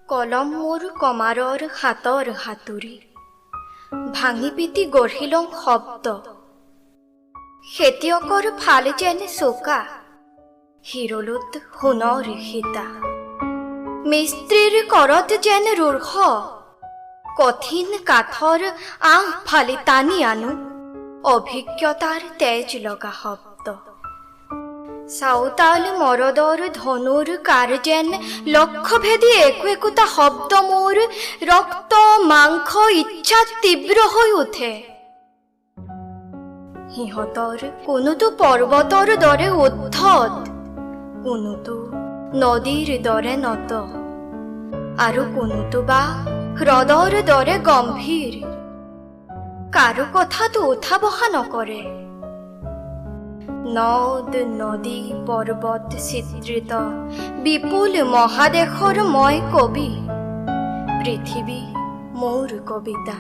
কলম মোৰ কমাৰৰ হাতৰ হাতুৰি ভাঙি পিটি গঢ়িলং শব্দ খেতিয়কৰ ফাল যেন চোকা হিৰলোত সোণৰ সীতা মিস্ত্ৰীৰ কৰত যেন ৰুঢ় কঠিন কাঠৰ আহ ফালি টানি আনো অভিজ্ঞতাৰ তেজ লগা শব্দ চাউতাল মৰদৰ ধনুৰ কাৰ যেন লক্ষ্যভেদী একোটা শব্দ মোৰ ৰক্ত মাংস ইচ্ছা তীব্ৰ হৈ উঠে সিহঁতৰ কোনোটো পৰ্বতৰ দৰে উদ্ধত কোনোটো নদীৰ দৰে নত আৰু কোনোটো বা হ্ৰদৰ দৰে গম্ভীৰ কাৰো কথাটো উঠা বহা নকৰে নদ নদী পৰ্বত চিত্ৰিত বিপুল মহাদেশৰ মই কবি পৃথিৱী মোৰ কবিতা।